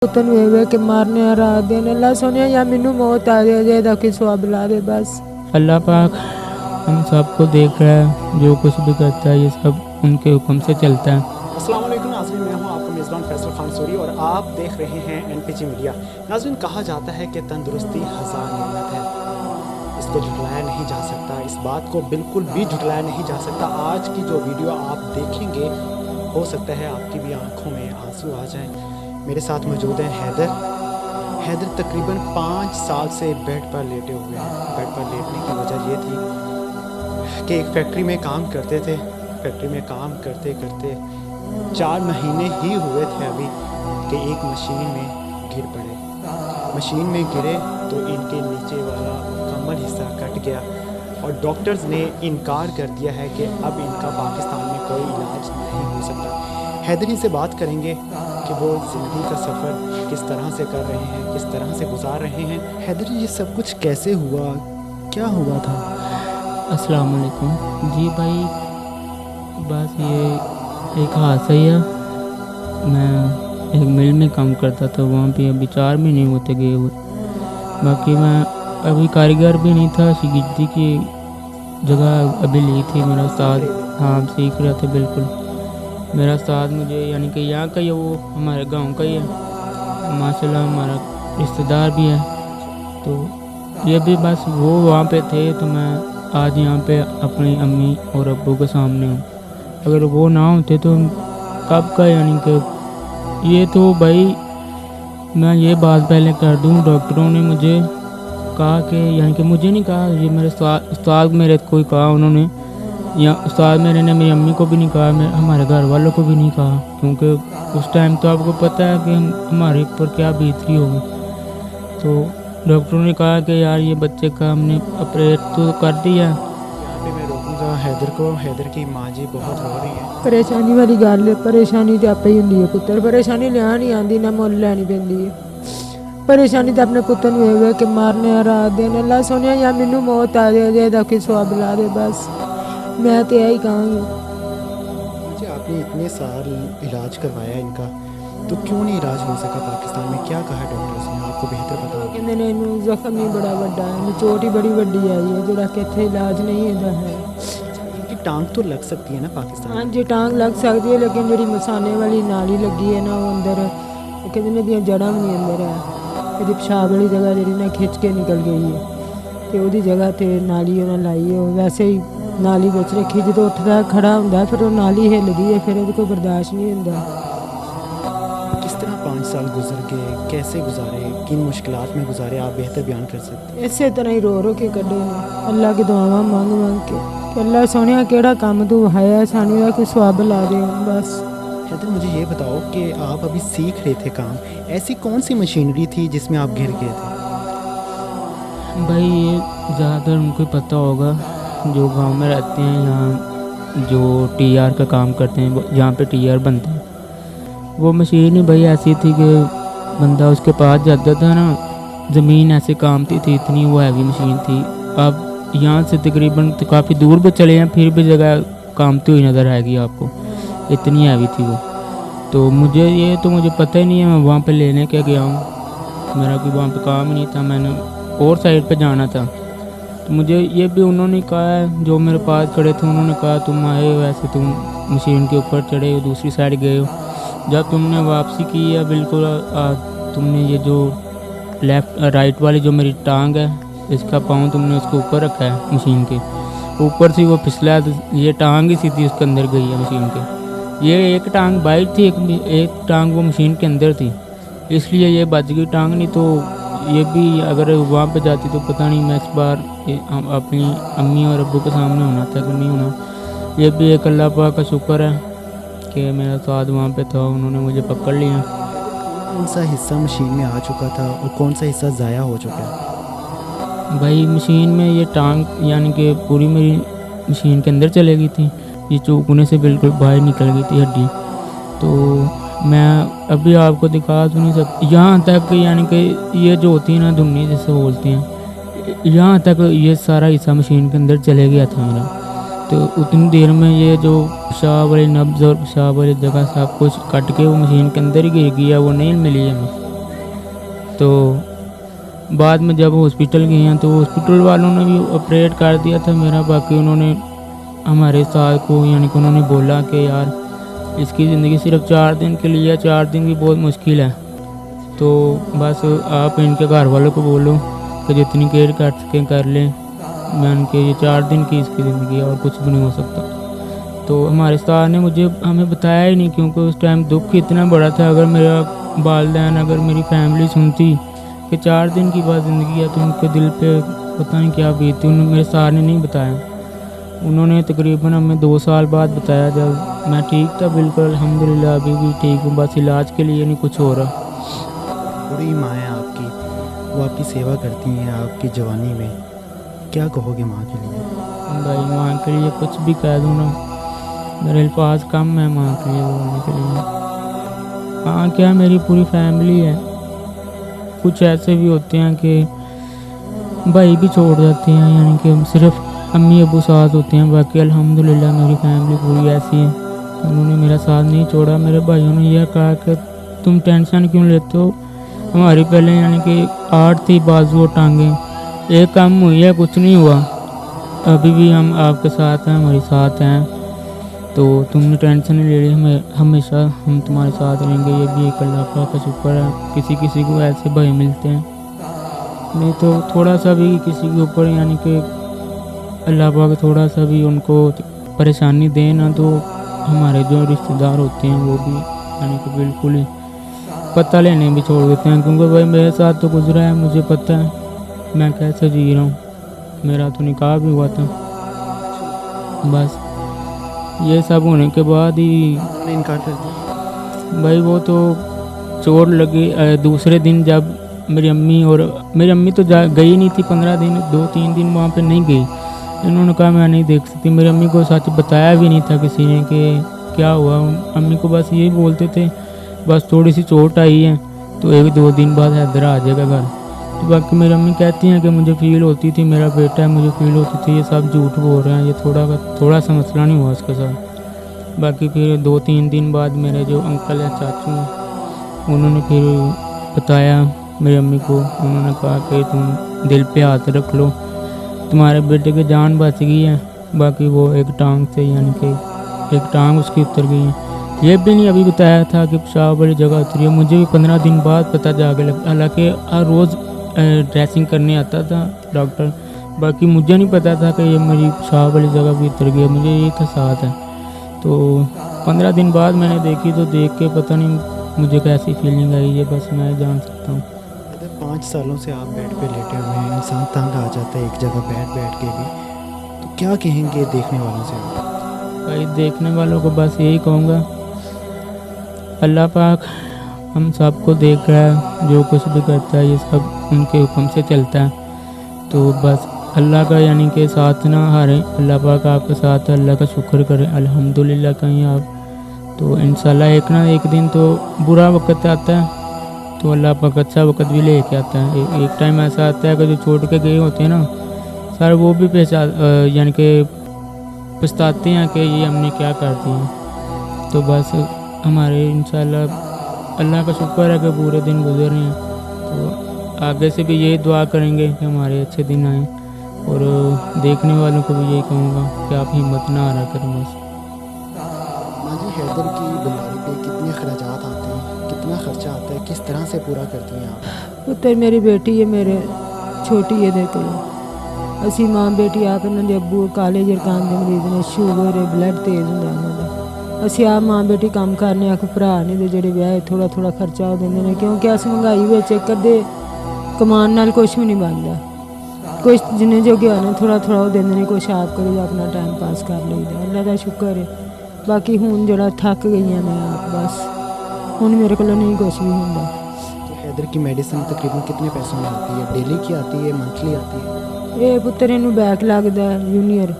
Putin वे के मारने आ रहा दिन अल्लाह सोनिया या मैनू मौत आ जाए दा कि सवाब ला दे बस। अल्लाह पाक हम सबको देख रहा है, जो कुछ भी करता है ये सब उनके हुक्म से चलता है। अस्सलाम वालेकुम नाज़रीन, मैं हूं आपका मेज़बान फैसल खान सूरी और आप देख रहे हैं एनपीजी मीडिया। नाज़रीन, कहा जाता है कि तंदुरुस्ती हज़ार नेमत है, इसको झुटलाया नहीं जा सकता, इस बात को बिल्कुल भी झुटलाया नहीं जा सकता। आज की जो वीडियो आप देखेंगे हो सकता है आपकी भी आंखों में आंसू आ जाएं। मेरे साथ मौजूद हैं हैदर तकरीबन 5 साल से बेड पर लेटे हुए हैं। बेड पर लेटने की वजह ये थी कि एक फैक्ट्री में काम करते थे। फैक्ट्री में काम करते करते 4 महीने ही हुए थे अभी कि एक मशीन में गिर पड़े। मशीन में गिरे तो इनके नीचे वाला मुकम्मल हिस्सा कट गया और डॉक्टर्स ने इनकार कर दिया है कि अब इनका पाकिस्तान में कोई इलाज नहीं हो सकता। हैदर ही से बात करेंगे कि वो ज़िंदगी का सफ़र किस तरह से कर रहे हैं, किस तरह से गुजार रहे हैं। हैदर, ये सब कुछ कैसे हुआ, क्या हुआ था? अस्सलाम वालेकुम जी भाई, बस ये एक हादसा ही है। मैं एक मिल में काम करता था, वहाँ पे अभी 4 महीने होते गए हुए। बाकी मैं अभी कारीगर भी नहीं था, शिगिर्दी की जगह अभी ली थी। मेरा उस्ताद हाँ सीख रहा था बिल्कुल। मेरा उस्ताद मुझे यानी कि यहाँ का ही है, वो हमारे गांव का ही है, माशाल्लाह हमारा रिश्तेदार भी है। तो ये भी बस वो वहाँ पे थे तो मैं आज यहाँ पे अपनी अम्मी और अब्बू के सामने हूँ। अगर वो ना होते तो कब का यानी कि ये तो भाई मैं ये बात पहले कर दूँ, डॉक्टरों ने मुझे कहा कि यानी कि मुझे नहीं कहा, ये मेरे उस्ताद मेरे को ही कहा उन्होंने, या उस्ताद मेरे ने मेरी अम्मी को भी नहीं कहा, हमारे घर वालों को भी नहीं कहा, क्योंकि उस टाइम तो आपको पता है कि हमारे ऊपर क्या बीतती होगी। तो डॉक्टरों ने कहा कि यार ये बच्चे का हमने ऑपरेट तो कर दिया। यहाँ पे मैं रोकूंगा हैदर को। हैदर की माँ जी बहुत रो रही है। परेशानी वाली गल है, परेशानी तो आपे ही हुंदी है पुत्र, परेशानी लिया नहीं आती ना मुल लैनी पैंदी है। परेशानी तो अपने पुत्र वे के मारने आ रहा दिन अल्लाह सोनिया या मैनू मौत आ जाए दा कि सवाब ला दे बस। मैं तो यही कहूँगी। मुझे आपने इतने साल इलाज करवाया इनका, तो क्यों नहीं इलाज हो सका पाकिस्तान में? क्या कहा डॉक्टर्स ने? आपको बेहतर पता होगा। कहते ने इनू जख्म ही बड़ा वड्डा है, चोट ही बड़ी वड्डी आई है जोड़ा कि इत्थे इलाज नहीं है। इनकी टांग तो लग सकती है ना पाकिस्तान हाँ में? जी टांग लग सकती है, लेकिन जी मसाने वाली नाली लगी है ना वो अंदर, कहते ने दियाँ जड़ा भी नहीं अंदर है। ਇਹਦੀ पेशाब वाली जगह जी ना खिंच के निकल गई है, तो वो जगह तो नाली उन्हें लाई है। वैसे ही नाली बच रखी, जो उठता खड़ा होंगे फिर वो नाली हिलती है, फिर वो कोई बर्दाश्त नहीं होता। किस तरह 5 साल गुजर गए, कैसे गुजारे, किन मुश्किलात में गुजारे, आप बेहतर बयान कर सकते हैं? इसे तरह ही रो रो के कड्ढे ने अल्लाह की दुआवां मंग मंग के कि अल्लाह सोनिया केड़ा काम तू है सानू दा कोई सवाब ला दे बस। हैदर, मुझे ये बताओ कि आप अभी सीख रहे थे काम, ऐसी कौन सी मशीनरी थी जिसमें आप घिर गए थे? भाई ये ज़्यादातर उनको पता होगा जो गांव में रहते हैं, यहाँ जो टीआर का काम करते हैं, यहाँ पे टीआर बनते हैं। वो मशीन ही भाई ऐसी थी कि बंदा उसके पास जाता था ना, ज़मीन ऐसे कामती थी, इतनी वो हैवी मशीन थी। अब यहाँ से तकरीबन तो काफ़ी दूर भी चले हैं, फिर भी जगह कामती हुई नज़र आएगी आपको, इतनी हैवी थी वो। तो मुझे पता ही नहीं है, मैं वहाँ पे लेने के गया हूँ, मेरा कोई वहाँ पे काम ही नहीं था, मैंने और साइड पे जाना था। तो मुझे ये भी उन्होंने कहा है, जो मेरे पास खड़े थे उन्होंने कहा तुम आए हो ऐसे, तुम मशीन के ऊपर चढ़े हो, दूसरी साइड गए हो, जब तुमने वापसी की है बिल्कुल तुमने ये जो राइट वाली जो मेरी टांग है, इसका पाँव तुमने उसके ऊपर रखा है, मशीन के ऊपर से वो फिसला, ये टांग ही सीधी उसके अंदर गई है मशीन के। ये एक टांग बाहर थी, एक टांग वो मशीन के अंदर थी, इसलिए ये बच गई टांग, नहीं तो ये भी अगर वहाँ पे जाती तो पता नहीं मैं इस बार अपनी अम्मी और अब्बू के सामने होना था कि नहीं होना। ये भी एक अल्लाह पाक का शुक्र है कि मेरा साथ वहाँ पे था, उन्होंने मुझे पकड़ लिया। कौन सा हिस्सा मशीन में आ चुका था और कौन सा हिस्सा ज़ाया हो चुका है? भाई मशीन में ये टांग यानी कि पूरी मेरी मशीन के अंदर चले गई थी, ये चौकने से बिल्कुल बाहर निकल गई थी हड्डी। तो मैं अभी आपको दिखा तो नहीं सकती, यहाँ तक यानी कि ये जो होती है ना धुन्नी जैसे बोलते हैं, यहाँ तक ये सारा हिस्सा मशीन के अंदर चले गया था मेरा। तो उतनी देर में ये जो पेशाब वाली नब्ज़ और पेशाब वाली जगह सब कुछ कट के वो मशीन के अंदर ही गिर गया, वो नहीं मिली हमें। तो बाद में जब हॉस्पिटल गए हैं तो हॉस्पिटल वालों ने भी ऑपरेट कर दिया था मेरा। बाकी उन्होंने हमारे साथ को यानी कि उन्होंने बोला कि यार इसकी ज़िंदगी सिर्फ 4 दिन के लिए, 4 दिन भी बहुत मुश्किल है, तो बस आप इनके घर वालों को बोलो कि जितनी केयर कर सकें कर लें। मैं उनके ये 4 दिन की इसकी ज़िंदगी है और कुछ भी नहीं हो सकता। तो हमारे सर ने हमें बताया ही नहीं, क्योंकि उस टाइम दुख इतना बड़ा था। अगर मेरा वालिदैन, अगर मेरी फैमिली सुनती कि 4 दिन की बाद ज़िंदगी है तो उनके दिल पे पता नहीं क्या बीती। उन्होंने मेरे सर ने नहीं बताया। उन्होंने तकरीबन हमें 2 साल बाद बताया, जब मैं ठीक था बिल्कुल अल्हम्दुलिल्लाह, अभी भी ठीक हूँ, बस इलाज के लिए नहीं कुछ हो रहा। बड़ी माँ है आपकी, वो आपकी सेवा करती हैं आपकी जवानी में, क्या कहोगे माँ के लिए? भाई माँ के लिए कुछ भी कह दूँ ना, मेरे अल्फाज कम है माँ के लिए बोलने के लिए। हाँ क्या, मेरी पूरी फैमिली है। कुछ ऐसे भी होते हैं कि भाई भी छोड़ जाते हैं, यानी कि सिर्फ अम्मी अबू साथ होते हैं। बाकी अल्हम्दुलिल्लाह मेरी फैमिली पूरी ऐसी है, उन्होंने मेरा साथ नहीं छोड़ा। मेरे भाइयों ने यह कहा कि तुम टेंशन क्यों लेते हो, हमारी पहले यानी कि 8 थी बाजू और टांगें, एक कम हुई है, कुछ नहीं हुआ, अभी भी हम आपके साथ हैं, हमारे साथ हैं, तो तुमने टेंशन नहीं ले ली, हमें हमेशा हम तुम्हारे साथ रहेंगे। ये भी एक अल्लाह पाक का शुक्र है, किसी किसी को ऐसे भाई मिलते हैं, नहीं तो थोड़ा सा भी किसी के ऊपर यानी कि अल्लाह पाक थोड़ा सा भी उनको परेशानी दे ना, तो हमारे जो रिश्तेदार होते हैं वो भी यानी कि बिल्कुल ही पता लेने भी छोड़ देते हैं। क्योंकि भाई मेरे साथ तो गुजरा है, मुझे पता है मैं कैसे जी रहा हूँ। मेरा तो निकाह भी हुआ था, बस ये सब होने के बाद ही उन्होंने इनकार कर दिया। भाई वो तो चोट लगी दूसरे दिन, जब मेरी अम्मी तो गई नहीं थी 15 दिन, 2-3 दिन वहाँ पे नहीं गई। इन्होंने कहा मैं नहीं देख सकती। मेरी अम्मी को सच बताया भी नहीं था किसी ने कि क्या हुआ। अम्मी को बस यही बोलते थे बस थोड़ी सी चोट आई है तो 1-2 दिन बाद हैदर आ जाएगा घर। तो बाकी मेरी अम्मी कहती हैं कि मुझे फ़ील होती थी, मेरा बेटा है, मुझे फ़ील होती थी। ये सब झूठ बोल रहे हैं, ये थोड़ा सा मसला नहीं हुआ उसके साथ। बाकी फिर 2-3 दिन बाद मेरे जो अंकल हैं, चाचू हैं, उन्होंने फिर बताया मेरी अम्मी को। उन्होंने कहा कि तुम दिल पे हाथ रख लो, तुम्हारे बेटे की जान बच गई है। बाकी वो एक टांग से यानी कि एक टांग उसकी उतर गई है। ये भी नहीं अभी बताया था कि पेशाब वाली जगह उतरी है, मुझे भी 15 दिन बाद पता जाके लगा। हालाँकि हर रोज़ ड्रेसिंग करने आता था डॉक्टर, बाकी मुझे नहीं पता था कि ये मेरी पेशाब वाली जगह भी उतर गई है, मुझे ये था साथ है। तो 15 दिन बाद मैंने देखी, तो देख के पता नहीं मुझे कैसी फीलिंग आई, ये बस मैं जान सकता हूँ। 5 सालों से आप बेड पे लेटे हुए हैं, इंसान तंग आ जाता है एक जगह बैठ के भी, तो क्या कहेंगे देखने वालों से आप? भाई देखने वालों को बस यही कहूँगा, अल्लाह पाक हम सबको देख रहा है, जो कुछ भी करता है ये सब उनके हुक्म से चलता है। तो बस अल्लाह का यानी कि साथ ना हारें, अल्लाह पाक आपके साथ है, अल्लाह का शुक्र करें अल्हम्दुलिल्लाह कहीं आप। तो इंशाल्लाह एक ना एक दिन तो बुरा वक्त आता है तो अल्लाह पाक अच्छा वक्त भी लेके आता है। एक टाइम ऐसा आता है कि जो छोड़ के गए होते हैं ना सर, वो भी यानी कि पछताते हैं कि ये हमने क्या कर दिया। तो बस हमारे इंशाल्लाह अल्लाह का शुक्र है कि पूरे दिन गुजर रहे हैं, तो आगे से भी यही दुआ करेंगे कि हमारे अच्छे दिन आएँ। और देखने वालों को भी यही कहूँगा कि आप हिम्मत ना हारा करें बस। माँ जी, हैदर की बीमारी पे कितने खर्चात आते हैं, कितना खर्चा आता है, किस तरह से पूरा करती हैं आप? पुत्र मेरी बेटी है, मेरे छोटी है, देख लो ਅਸੀਂ ਮਾਂ ਬੇਟੀ ਆਪ ਇਹਨਾਂ ਦੇ ਅੱਬੂ ਕਾਲੇ ਜਰਕਾਨ ਦੇ ਮਰੀਜ਼ ਨੇ, ਸ਼ੂਗਰ ਹੈ, ਬਲੱਡ ਤੇਜ਼ ਹੁੰਦਾ ਇਹਨਾਂ ਦਾ। ਅਸੀਂ ਆਪ ਮਾਂ ਬੇਟੀ ਕੰਮ ਕਰਨੇ ਆ, ਕੋਈ ਭਰਾ ਨਹੀਂ ਦੇ ਜਿਹੜੇ ਵਿਆਹ ਥੋੜਾ ਥੋੜਾ ਖਰਚਾ ਉਹ ਦਿੰਦੇ ਨੇ, ਕਿਉਂਕਿ ਅਸ ਮਹਿੰਗਾਈ ਵਿੱਚ ਕਦੇ ਕਮਾਉਣ ਨਾਲ ਕੁਛ ਵੀ ਨਹੀਂ ਬਣਦਾ। ਕੁਛ ਜਿੰਨੇ ਜੋਗੇ ਹੋਣੇ ਥੋੜਾ ਥੋੜਾ ਉਹ ਦਿੰਦੇ ਨੇ, ਕੁਛ ਆਪ ਕਰੀ ਆਪਣਾ ਟਾਈਮ ਪਾਸ ਕਰ ਲਈਦਾ, ਅੱਲਾ ਦਾ ਸ਼ੁਕਰ ਹੈ। ਬਾਕੀ ਹੁਣ ਜਿਹੜਾ ਥੱਕ ਗਈਆਂ ਮੈਂ ਆਪ, ਬਸ ਹੁਣ ਮੇਰੇ ਕੋਲ ਨਹੀਂ ਕੁਛ ਵੀ ਹੁੰਦਾ। तो हैदर की मेडिसिन तकरीबन कितने पैसों में आती है? डेली की आती है, मंथली आती है? ਇਹ ਪੁੱਤਰ ਇਹਨੂੰ ਬੈਕ ਲੱਗਦਾ ਜੂਨੀਅਰ,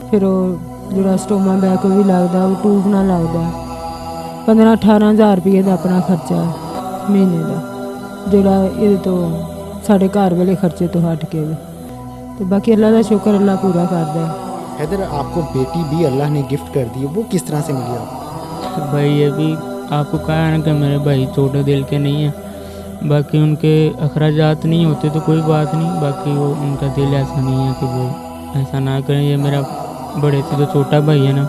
ਫਿਰ ਉਹ ਜਿਹੜਾ ਸਟੋਮਾ ਬੈਕ ਉਹ ਵੀ ਲੱਗਦਾ, ਉਹ ਟੂਬ ਨਾਲ ਲੱਗਦਾ। 15-18 ਹਜ਼ਾਰ ਰੁਪਏ ਦਾ ਆਪਣਾ ਖਰਚਾ ਮਹੀਨੇ ਦਾ, ਜਿਹੜਾ ਇਹਦੇ ਤੋਂ ਸਾਡੇ ਘਰ ਵਾਲੇ ਖਰਚੇ ਤੋਂ ਹਟ ਕੇ ਵੀ। ਤੇ ਬਾਕੀ ਅੱਲਾ ਦਾ ਸ਼ੁਕਰ, ਅੱਲਾ ਪੂਰਾ ਕਰਦਾ है। हैदर, आपको बेटी भी अल्लाह ने गिफ्ट कर दी, वो किस तरह से मिली आपको? भाई ये भी आपको कहा है ना कि मेरे भाई छोटे दिल के नहीं हैं। बाकी उनके अखराजात नहीं होते तो कोई बात नहीं, बाकी वो उनका दिल ऐसा नहीं है कि वो ऐसा ना करें। ये मेरा बड़े से जो छोटा भाई है ना,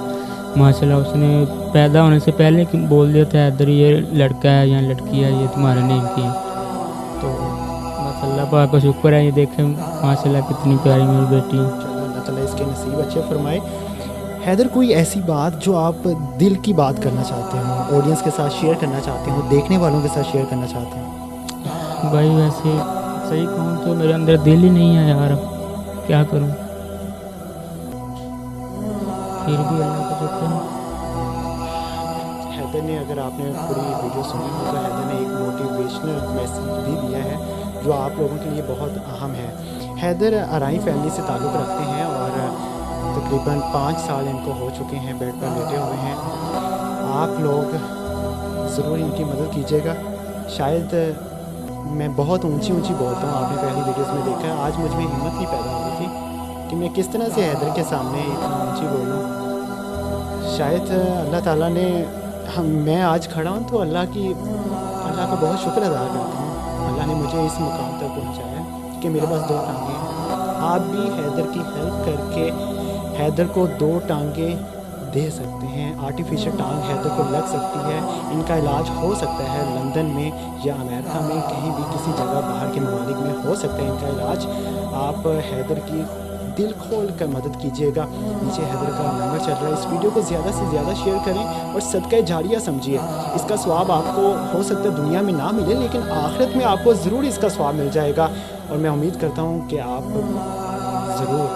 माशाल्लाह उसने पैदा होने से पहले बोल दिया था इधर ये लड़का है या लड़की है, ये तुम्हारे नेम की है। तो बस अल्लाह पाक का शुक्र है, ये देखें माशाल्लाह कितनी प्यारी मेरी बेटी है। चलो अल्लाह ताला इसके नसीब अच्छे फरमाए। हैदर, कोई ऐसी बात जो आप दिल की बात करना चाहते हो, ऑडियंस के साथ शेयर करना चाहते हो, देखने वालों के साथ शेयर करना चाहते हो? भाई वैसे सही कहूँ तो मेरे अंदर दिल ही नहीं है यार, क्या करूँ, फिर भी अल्लाह का शुक्र है। हैदर ने, अगर आपने पूरी वीडियो सुनी हो तो हैदर ने एक मोटिवेशनल मैसेज भी दिया है जो आप लोगों के लिए बहुत अहम है। हैदर अराई फैमिली से ताल्लुक़ रखते हैं और तकरीबन 5 साल इनको हो चुके हैं बेड पर लेटे हुए हैं। आप लोग ज़रूर इनकी मदद कीजिएगा। शायद मैं बहुत ऊंची बोलता हूँ, आपने पहली वीडियोस में देखा है। आज मुझ में हिम्मत नहीं पैदा हो रही थी कि मैं किस तरह से हैदर के सामने इतना ऊंची बोलूँ। शायद अल्लाह ताला ने मैं आज खड़ा हूँ तो अल्लाह का बहुत शुक्र अदा करता हूँ। अल्लाह ने मुझे इस मुकाम तक पहुँचाया कि मेरे पास 2 टांगें हैं। आप भी हैदर की हेल्प करके हैदर को 2 टांगें दे सकते हैं। आर्टिफिशियल टांग हैदर को लग सकती है। इनका इलाज हो सकता है लंदन में या अमेरिका में, कहीं भी किसी जगह बाहर के ममालिक में हो सकता है इनका इलाज। आप हैदर की दिल खोल कर मदद कीजिएगा। नीचे हैदर का नंबर चल रहा है। इस वीडियो को ज़्यादा से ज़्यादा शेयर करें और सदका जारिया समझिए। इसका स्वाब आपको हो सकता है दुनिया में ना मिले, लेकिन आखिरत में आपको ज़रूर इसका स्वाब मिल जाएगा। और मैं उम्मीद करता हूँ कि आप ज़रूर